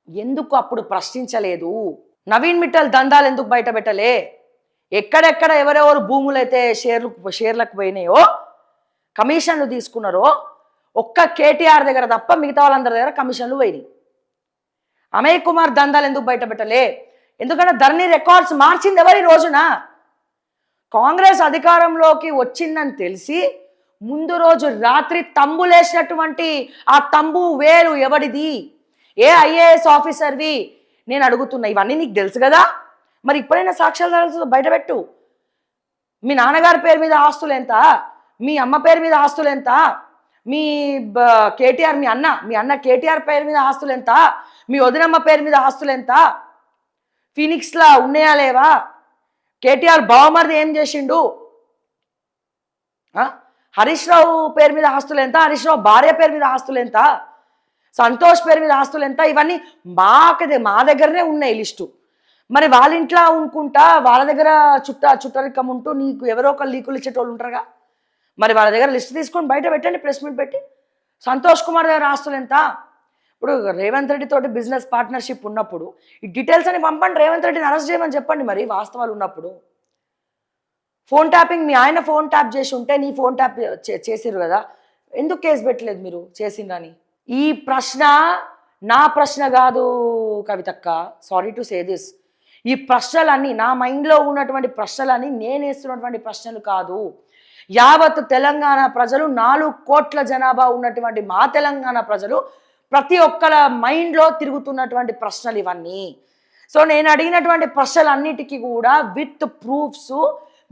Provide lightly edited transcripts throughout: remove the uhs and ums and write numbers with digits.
ఎందుకు అప్పుడు ప్రశ్నించలేదు? నవీన్ మిట్టల్ దందాలు ఎందుకు బయట పెట్టలే? ఎక్కడెక్కడ ఎవరెవరు భూములైతే షేర్లకు పోయినాయో, కమిషన్లు తీసుకున్నారో, ఒక్క కేటీఆర్ దగ్గర తప్ప మిగతా వాళ్ళందరి దగ్గర కమిషన్లు పోయినాయి. అమయ్ కుమార్ దందాలు ఎందుకు బయట పెట్టలే? ఎందుకంటే ధరణి రికార్డ్స్ మార్చింది ఎవరి రోజున? కాంగ్రెస్ అధికారంలోకి వచ్చిందని తెలిసి ముందు రోజు రాత్రి తంబులేసినటువంటి ఆ తంబు వేలు ఎవడిది? ఏ ఐఏఎస్ ఆఫీసర్వి? నేను అడుగుతున్నా. ఇవన్నీ నీకు తెలుసు కదా, మరి ఇప్పుడైనా సాక్ష్యాలు బయటపెట్టు. మీ నాన్నగారి పేరు మీద ఆస్తులు ఎంత? మీ అమ్మ పేరు మీద ఆస్తులు ఎంత? మీ కేటీఆర్ మీ అన్న కేటీఆర్ పేరు మీద ఆస్తులు ఎంత? మీ వదినమ్మ పేరు మీద ఆస్తులు ఎంత? ఫీనిక్స్లా ఉన్నాయా లేవా? కేటీఆర్ బావమరిది ఏం చేసిండు? హరీష్ రావు పేరు మీద ఆస్తులు ఎంత? హరీష్ రావు భార్య పేరు మీద ఆస్తులు ఎంత? సంతోష్ పేరు మీద ఆస్తులు ఎంత? ఇవన్నీ మా దగ్గరనే ఉన్నాయి లిస్టు. మరి వాళ్ళ ఇంట్లో అనుకుంటా వాళ్ళ దగ్గర చుట్టరికం ఉంటూ నీకు ఎవరో ఒకరు లీకులు ఇచ్చేటోళ్ళు ఉంటారుగా, మరి వాళ్ళ దగ్గర లిస్ట్ తీసుకొని బయట పెట్టండి, ప్రెస్ మీట్ పెట్టి. సంతోష్ కుమార్ దగ్గర ఆస్తులు ఎంత? ఇప్పుడు రేవంత్ రెడ్డి తోటి బిజినెస్ పార్ట్నర్షిప్ ఉన్నప్పుడు ఈ డీటెయిల్స్ అని పంపండి, రేవంత్ రెడ్డిని అరెస్ట్ చేయమని చెప్పండి. మరి వాస్తవాలు ఉన్నప్పుడు ఫోన్ ట్యాపింగ్ మీ ఆయన ఫోన్ ట్యాప్ చేసి ఉంటే నీ ఫోన్ ట్యాప్ చేసిర్రు కదా, ఎందుకు కేసు పెట్టలేదు మీరు చేసిందని? ఈ ప్రశ్న నా ప్రశ్న కాదు కవితక్క, సారీ టు సే దిస్. ఈ ప్రశ్నలన్నీ నా మైండ్లో ఉన్నటువంటి ప్రశ్నలన్నీ నేను వేస్తున్నటువంటి ప్రశ్నలు కాదు. యావత్ తెలంగాణ ప్రజలు 4 కోట్ల జనాభా ఉన్నటువంటి మా తెలంగాణ ప్రజలు ప్రతి ఒక్కల మైండ్లో తిరుగుతున్నటువంటి ప్రశ్నలు ఇవన్నీ. సో నేను అడిగినటువంటి ప్రశ్నలన్నిటికీ కూడా విత్ ప్రూఫ్స్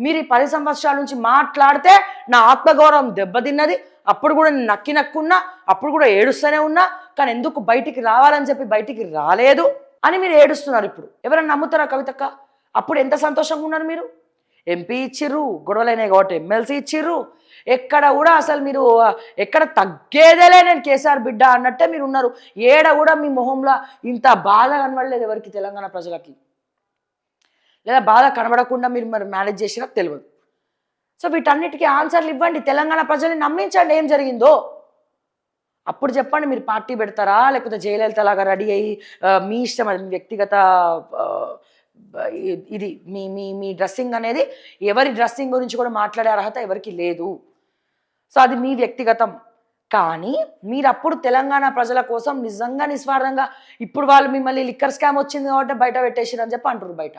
మీరు 10 సంవత్సరాల నుంచి మాట్లాడితే నా ఆత్మగౌరవం దెబ్బతిన్నది. అప్పుడు కూడా నేను నక్కున్నా, అప్పుడు కూడా ఏడుస్తూనే ఉన్నా, కానీ ఎందుకు బయటికి రావాలని చెప్పి బయటికి రాలేదు అని మీరు ఏడుస్తున్నారు. ఇప్పుడు ఎవరైనా నమ్ముతారా కవితక్క? అప్పుడు ఎంత సంతోషంగా ఉన్నారు మీరు? ఎంపీ ఇచ్చిర్రు, గొడవలైనాయి కాబట్టి ఎమ్మెల్సీ ఇచ్చిర్రు, ఎక్కడ కూడా అసలు మీరు ఎక్కడ తగ్గేదేలే నేను కేసీఆర్ బిడ్డ అన్నట్టే మీరు ఉన్నారు. ఏడ కూడా మీ మొహంలో ఇంత బాధ కనబడలేదు ఎవరికి, తెలంగాణ ప్రజలకి. లేదా బాధ కనబడకుండా మీరు మరి మేనేజ్ చేసినా తెలియదు. సో వీటన్నిటికీ ఆన్సర్లు ఇవ్వండి, తెలంగాణ ప్రజల్ని నమ్మించండి ఏం జరిగిందో. అప్పుడు చెప్పండి మీరు పార్టీ పెడతారా, లేకపోతే జయలలిత లాగా రెడీ అయ్యి మీ ఇష్టం, అది మీ వ్యక్తిగత ఇది. మీ మీ మీ డ్రెస్సింగ్ అనేది ఎవరి డ్రెస్సింగ్ గురించి కూడా మాట్లాడే అర్హత ఎవరికి లేదు. సో అది మీ వ్యక్తిగతం. కానీ మీరు అప్పుడు తెలంగాణ ప్రజల కోసం నిజంగా నిస్వార్థంగా, ఇప్పుడు వాళ్ళు మిమ్మల్ని లిక్కర్ స్కామ్ వచ్చింది కాబట్టి బయట పెట్టేసిరని చెప్పి అంటారు బయట.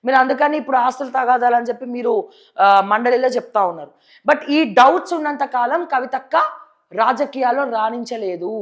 మీరు అందుకని ఇప్పుడు ఆస్తులు తగాదాలని చెప్పి మీరు మండలిలో చెప్తా ఉన్నారు. బట్ ఈ డౌట్స్ ఉన్నంత కాలం కవితక్క రాజకీయాల్లో రాణించలేదు.